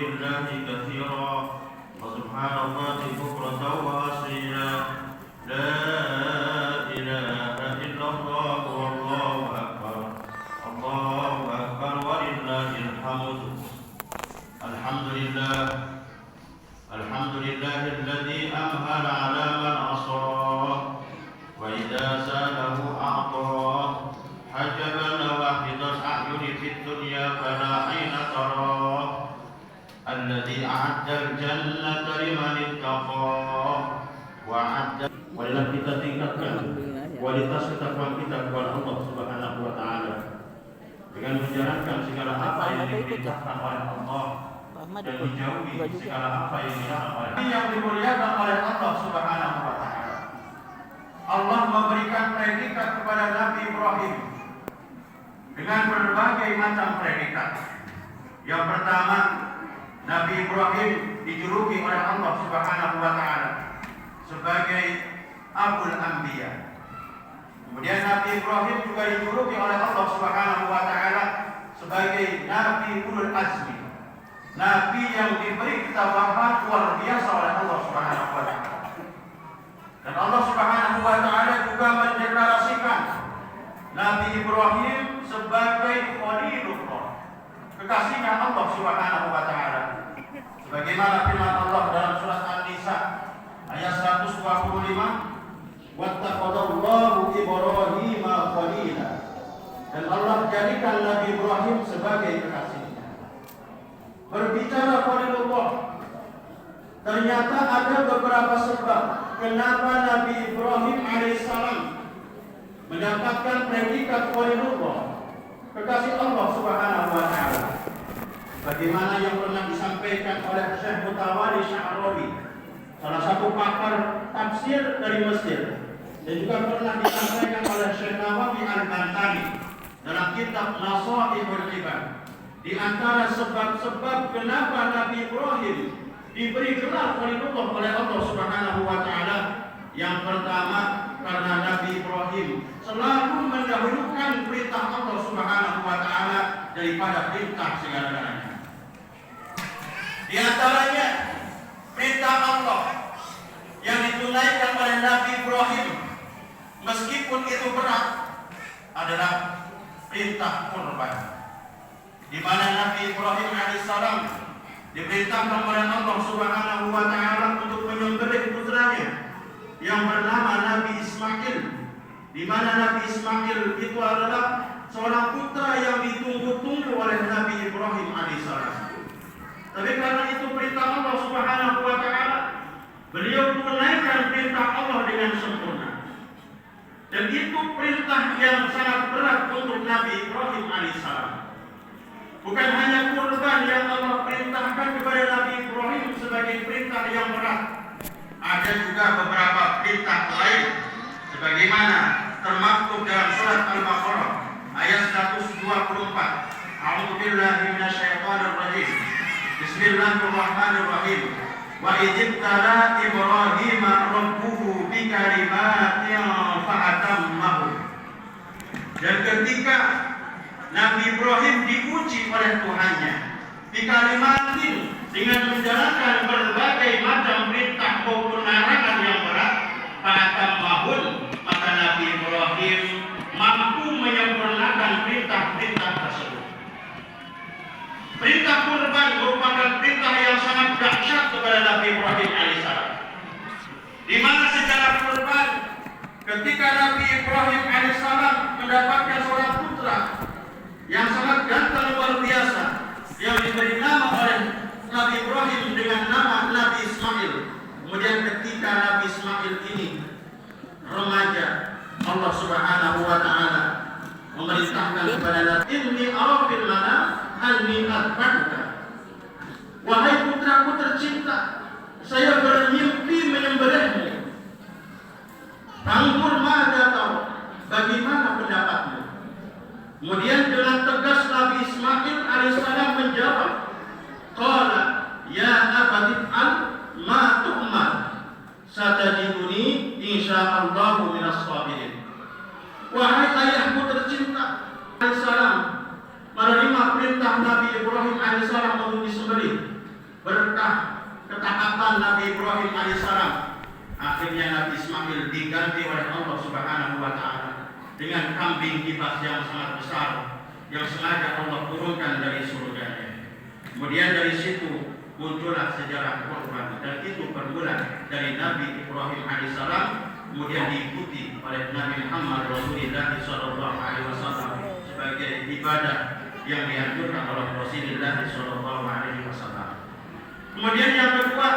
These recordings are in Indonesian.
لله كثيرا وسبحان الله بكرة وأصيلا لا إله إلا الله والله أكبر الله أكبر ولله الحمد. الحمد لله الذي أمهل على من عصاه وإذا سأله أعطاه حجب لواحد الأعين في الدنيا فلا حين تراه الذي أعد الجنة لمن اتقى وأعد. Marilah kita tingkatkan kualitas ketakwaan kita kepada Allah Subhanahu wa taala dengan menjalankan segala apa yang diperintahkan oleh Allah dan menjauhi segala apa yang dilarang oleh Allah. Yang dimuliakan oleh Allah Subhanahu wa taala. Allah memberikan predikat kepada Nabi Ibrahim dengan berbagai macam predikat. Yang pertama, Nabi Ibrahim dijuluki oleh Allah Subhanahu wa taala sebagai Abul Anbiya. Kemudian Nabi Ibrahim juga dijuluki oleh Allah Subhanahu wa taala sebagai Nabi Ulul Azmi. Nabi yang diberi ketabahan luar biasa oleh Allah Subhanahu wa taala. Dan Allah Subhanahu wa taala juga mendeklarasikan Nabi Ibrahim sebagai Khalilullah, kekasihnya Allah Subhanahu wa taala. Sebagaimana firman Allah dalam surat An-Nisa ayat 125, wattaqadallahu Ibrahima khalila. Dan Allah jadikan Nabi Ibrahim sebagai kekasihnya. Berbicara Khalilullah, ternyata ada beberapa sebab kenapa Nabi Ibrahim alaihissalam mendapatkan predikat Khalilullah, kekasih Allah Subhanahu wa taala. Bagaimana yang pernah disampaikan oleh Syekh Mutawalli Sya'rawi, salah satu pakar tafsir dari Mesir, dan juga pernah disampaikan oleh Syekh Nawawi Al-Bantani dalam kitab Nasaihul Ibad. Di antara sebab-sebab kenapa Nabi Ibrahim diberi gelar Khalilullah oleh Allah Subhanahu wa taala, yang pertama karena Nabi Ibrahim selalu mendahulukan perintah Allah Subhanahu wa taala daripada perintah segala-galanya. Di antaranya perintah Allah yang ditunaikan oleh Nabi Ibrahim meskipun itu berat adalah perintah kurban, di mana Nabi Ibrahim alaihissalam diperintahkan oleh Allah Subhanahu wa taala untuk menyembelih putranya yang bernama Nabi Ismail, di mana Nabi Ismail itu adalah seorang putra yang ditunggu-tunggu oleh Nabi Ibrahim alaihissalam. Tapi karena itu perintah Allah Subhanahu wa taala, beliau tunaikan perintah Allah dengan sempurna. Dan itu perintah yang sangat berat untuk Nabi Ibrahim alaihissalam. Bukan hanya kurban yang Allah perintahkan kepada Nabi Ibrahim sebagai perintah yang berat, ada juga beberapa perintah lain sebagaimana termaktub dalam surat Al-Baqarah ayat 124. A'udzubillahi minasyaitonir rajim. Bismillahirrahmanirrahim. Wa idzibtala Ibrahim rabbuhu bikalimatin fa'atammahu. Dan ketika Nabi Ibrahim diuji oleh Tuhannya bikalimatin, dengan menjalankan berbagai macam perintah maupun larangan yang berat, fa'atammahun, maka Nabi Ibrahim mampu menyempurnakan perintah-perintah tersebut. Perintah kurban merupakan perintah yang sangat dahsyat kepada Nabi Ibrahim alaihissalam, di mana secara kurban ketika Nabi Ibrahim alaihissalam mendapatkan seorang putra yang sangat ganteng luar biasa yang diberi nama oleh Nabi Ibrahim dengan nama Nabi Ismail. Kemudian ketika Nabi Ismail ini remaja, Allah Subhanahu wa taala memerintahkan kepada Nabi, inni ara fil manam anni adbahuka. Wahai putraku tercinta, saya bermimpi menyembelihmu. Tangur mada tahu, bagaimana pendapatmu? Kemudian dengan tegas Nabi Ismail alaihissalam menjawab, qala ya abati al ma tu'mar satajiduni insyaallah minas sabirin. Wahai ayahku tercinta alaihissalam menerima perintah Nabi Ibrahim alaihissalam untuk disembelih. berkah ketaatan Nabi Ibrahim alaihissalam, akhirnya Nabi Ismail diganti oleh Allah Subhanahu wa taala dengan kambing kibas yang sangat besar yang sengaja Allah turunkan dari surganya. Kemudian dari situ muncullah sejarah kurban, dan itu bermula dari Nabi Ibrahim alaihissalam, kemudian diikuti oleh Nabi Muhammad Rasulullah sallallahu alaihi wasallam sebagai ibadah yang dianjurkan oleh Rasulullah sallallahu alaihi wasallam. Kemudian yang kedua,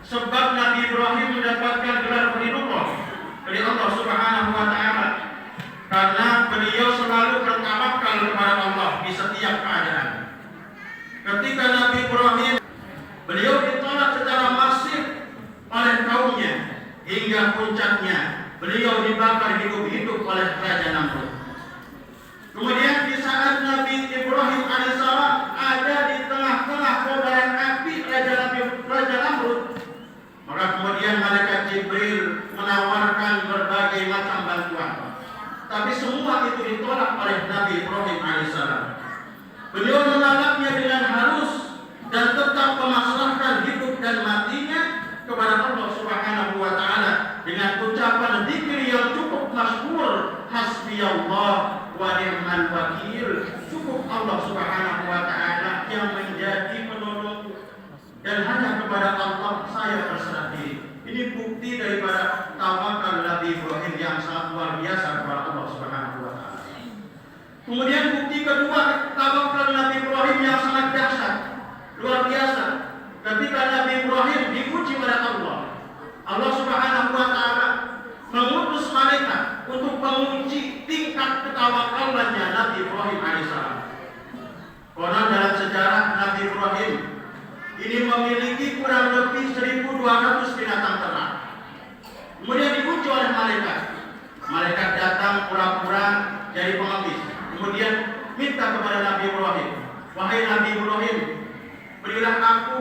sebab Nabi Ibrahim mendapatkan gelar Khalilullah dari Allah Subhanahu wa taala karena beliau selalu bertawakal kepada Allah di setiap keadaan. Ketika Nabi Ibrahim, beliau ditolak secara masif oleh kaumnya hingga puncaknya beliau dibakar hidup-hidup oleh Raja Namrud. Kemudian di saat Nabi Ibrahim alaihissalam ada di tengah-tengah kobaran api Raja Namrud, maka kemudian malaikat Jibril menawarkan berbagai macam bantuan. Tapi semua itu ditolak oleh Nabi Ibrahim alaihissalam. Beliau menolaknya dengan halus dan tetap memasrahkan hidup dan matinya kepada Allah Subhanahu wa taala dengan ucapan zikir yang cukup masyhur, hasbiyallah wa ni'mal wakil. Cukup Allah Subhanahu wa taala yang menjadi penolongku dan hanya kepada Allah saya berserah diri. Ini bukti daripada tawakal Nabi Ibrahim yang sangat luar biasa kepada Allah Subhanahu wa taala. Kemudian bukti kedua, tawakal Nabi Ibrahim yang sangat dahsyat, luar biasa. Ketika Nabi Ibrahim diuji oleh Allah, Allah Subhanahu wa taala mengutus malaikat untuk menguji tingkat ketawakalannya Nabi Ibrahim alaihissalam. Konon dalam sejarah Nabi Ibrahim ini memiliki kurang lebih 1.200 binatang ternak. Kemudian diuji oleh malaikat. Malaikat datang pura-pura jadi pengemis. Kemudian minta kepada Nabi Ibrahim, wahai Nabi Ibrahim, berilah aku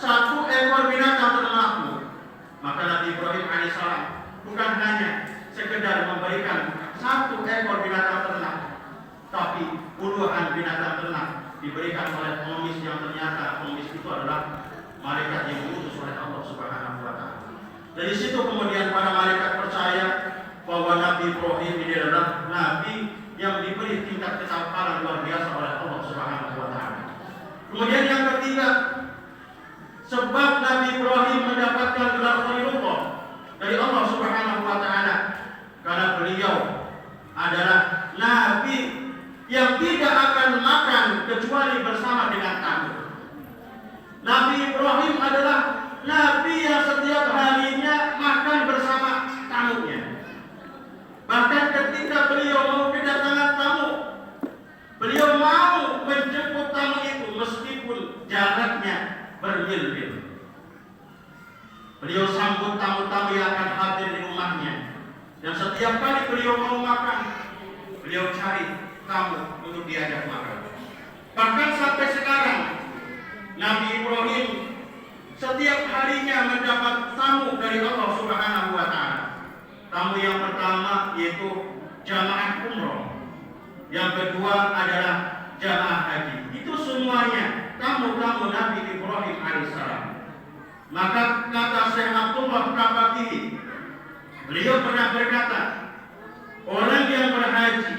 1 ekor binatang ternakmu. Maka Nabi Ibrahim alaihissalam bukan hanya sekedar memberikan 1 ekor binatang ternak, tapi puluhan binatang ternak diberikan oleh pengemis yang ternyata pengemis itu adalah malaikat yang diutus oleh Allah Subhanahu wa taala. Dari situ kemudian para malaikat percaya bahwa Nabi Ibrahim ini adalah nabi yang diberi tingkat ketawakan luar biasa oleh Allah Subhanahu wa taala. Kemudian yang ketiga, sebab Nabi Ibrahim mendapatkan gelar Khalilullah dari Allah Subhanahu wa taala karena beliau adalah nabi yang tidak akan makan kecuali bersama dengan tamu. Nabi Ibrahim adalah nabi yang setiap harinya makan bersama tamunya. Bahkan ketika beliau mau kedatangan tamu, beliau mau menjemput tamu itu meskipun jaraknya bermil-mil. Beliau sambut tamu-tamu yang akan hadir di rumahnya. Dan setiap kali beliau mau makan, beliau cari tamu untuk diajak makan. Bahkan sampai sekarang Nabi Ibrahim setiap harinya mendapat tamu dari Allah Subhanahu wa taala. Tamu yang pertama yaitu jamaah umroh, yang kedua adalah jamaah haji. Itu semuanya tamu-tamu Nabi Ibrahim alaihissalam. Maka kata Syekh Abdullah Kabaki, beliau pernah berkata, orang yang berhaji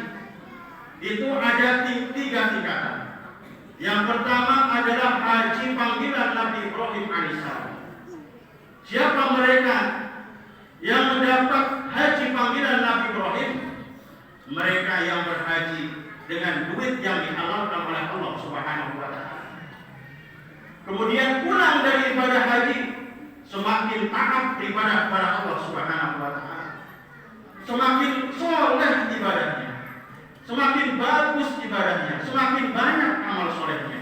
itu ada 3 tingkatan. Yang pertama adalah haji panggilan Nabi Ibrahim alaihissalam. Siapa mereka yang mendapat haji panggilan Nabi Ibrahim? Mereka yang berhaji dengan duit yang dihalalkan oleh Allah Subhanahu wa taala. Kemudian pulang dari ibadah haji, semakin taat beribadah kepada Allah Subhanahu wa taala. Semakin soleh ibadahnya, semakin bagus ibadahnya, semakin banyak amal solehnya.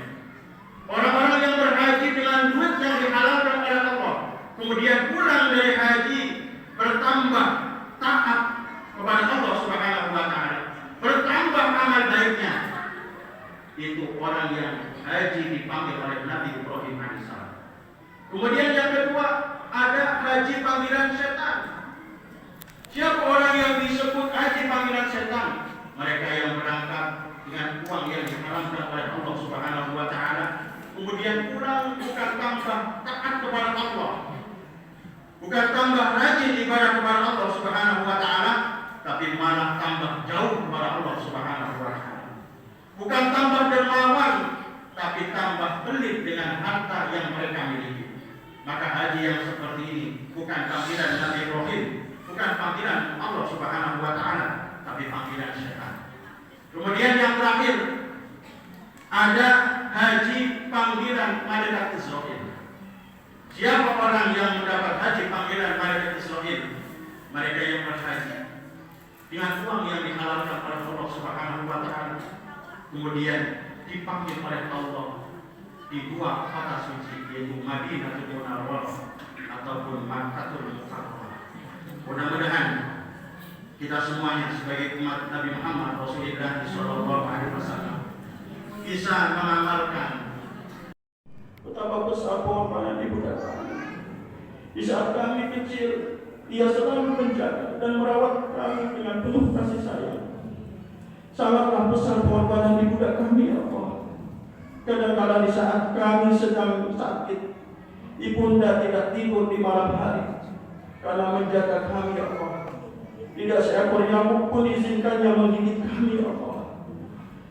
Orang-orang yang berhaji dengan duit yang dihalalkan oleh Allah, kemudian pulang dari haji bertambah taat kepada Allah Subhanahu wa taala, bertambah amal baiknya. Itu orang yang haji dipanggil oleh Nabi Ibrahim alaihissalam. Kemudian yang kedua ada haji panggilan setan. Siapa orang yang disebut haji panggilan setan? Mereka yang berangkat dengan uang yang diharamkan oleh Allah Subhanahu wa taala kemudian pulang bukan tambah taat kepada Allah, bukan tambah rajin ibadah kepada Allah Subhanahu wa taala, tapi malah tambah jauh kepada Allah Subhanahu wa taala. Bukan tambah dermawan, tapi tambah pelit dengan harta yang mereka miliki. Maka haji yang seperti ini bukan panggilan Nabi Ibrahim, bukan panggilan Allah Subhanahu wa taala, tapi panggilan syaitan. Kemudian yang terakhir ada haji panggilan malaikat Israil. Siapa orang yang mendapat haji panggilan malaikat Israil? Mereka yang berhaji dengan uang yang dihalalkan oleh Allah Subhanahu wa taala, kemudian dipanggil oleh Allah di dua kota suci, yaitu Madinatul Munawwarah ataupun Makkahul Mukarramah. Mudah-mudahan kita semuanya sebagai umat Nabi Muhammad Rasulullah SAW bisa mengamalkan betapa besar pengorbanan ibu dan kami. Di saat kami kecil, ia selalu menjaga dan merawat kami dengan penuh kasih sayang. Sangatlah besar pengorbanan ibu dan kami, ya Allah. Kadang-kadang di saat kami sedang sakit, ibunda tidak tidur di malam hari karena menjaga kami, ya Allah. Tidak seekor nyamuk pun izinkannya menggigit kami, ya Allah.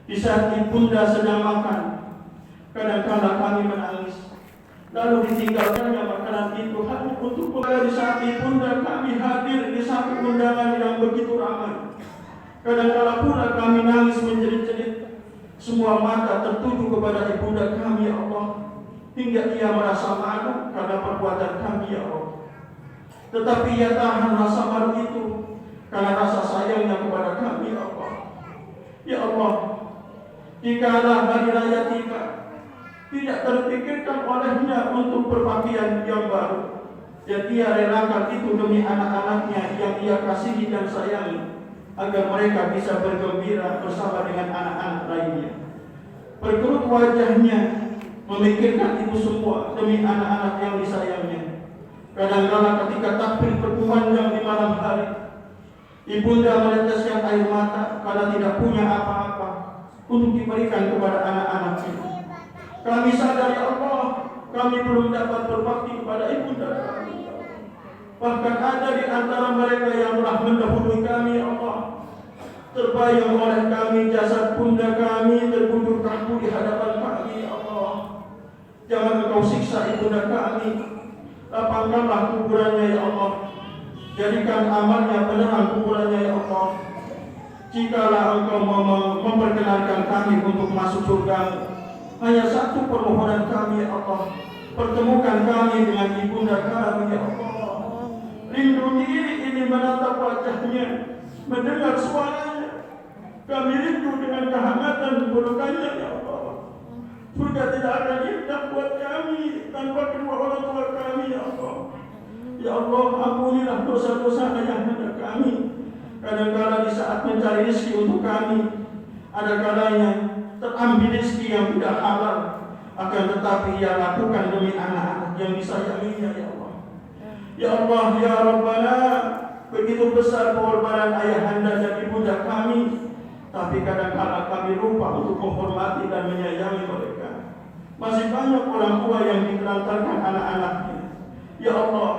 Di saat ibunda sedang makan, kadang-kadang kami menangis, lalu ditinggalkannya makanan itu hanya untuk di saat ibunda kami hadir di satu undangan yang begitu ramai. Kadang-kadang pula kami nangis menjerit-jerit. Semua mata tertuju kepada ibunda kami, ya Allah, hingga ia merasa malu karena perbuatan kami, ya Allah. Tetapi ia tahan rasa malu itu karena rasa sayangnya kepada kami, ya Allah. Ya Allah, jikalau hari raya tiba, tidak terpikirkan olehnya untuk berpakaian yang baru, dan ia relakan itu demi anak-anaknya yang ia kasihi dan sayangi, agar mereka bisa bergembira bersama dengan anak-anak lainnya. Berkerut wajahnya memikirkan itu semua demi anak-anak yang disayangnya. Kadang-kadang ketika takbir berkumandang di malam hari, ibunda meneteskan air mata karena tidak punya apa-apa untuk diberikan kepada anak-anaknya. Kami sadar, ya Allah, kami belum dapat berbakti kepada ibunda kami. Bahkan ada di antara mereka yang telah mendahului kami, ya Allah. Terbayang oleh kami jasad bunda kami terbujur kaku di hadapan kami, ya Allah. Jangan Engkau siksa ibunda kami. Lapangkanlah kuburannya, ya Allah. Jadikan amalnya penerang kuburannya, ya Allah. Jikalau Engkau memperkenankan kami untuk masuk surga, hanya satu permohonan kami, ya Allah. Pertemukan kami dengan ibunda kami, ya Allah. Rindu diri ini menatap wajahnya, mendengar suaranya. Kami rindu dengan kehangatan pelukannya, ya Allah. Surga tidak akan indah buat kami tanpa kedua orang tua kami, ya Allah. Ya Allah, ampunilah dosa-dosa yang ada kami. Kadang-kadang di saat mencari rezeki untuk kami, ada kalanya terambil rezeki yang tidak halal, akan tetapi ia lakukan demi anak-anak yang disayanginya, ya Allah. Ya Allah, ya Rabbana, begitu besar pengorbanan ayahanda dan ibunda kami, tapi kadang-kadang kami lupa untuk menghormati dan menyayangi mereka. Masih banyak orang tua yang ditelantarkan anak-anaknya. Ya Allah,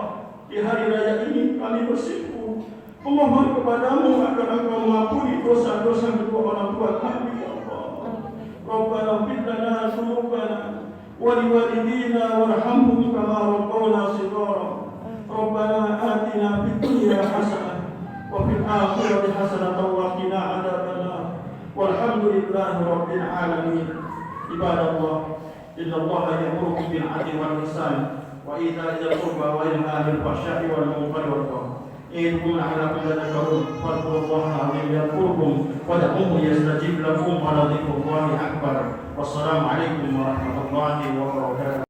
di hari raya ini kami bersimpuh memohon kepadamu agar Engkau mengampuni dosa-dosa kedua orang tua kami, ya Allah. Rabbana ighfir lana dzunubana wa liwalidina warhamhum kama rabbawna shighara. Rabbana atina fid dunya hasanah wa fil akhirati hasanah wa qina adzabannar. Walhamdulillahi rabbil alamin. Ibadallah, innallaha ya'muru bil 'adli wal ihsan wa ita'i dzil qurba wa yanha 'anil fahsya'i wal munkari wal baghi. إنكم لعلكم تذكرون فاذكروا الله العظيم يذكركم ودعوه يستجيب لكم ولذكر الله أكبر والسلام عليكم ورحمة الله وبركاته.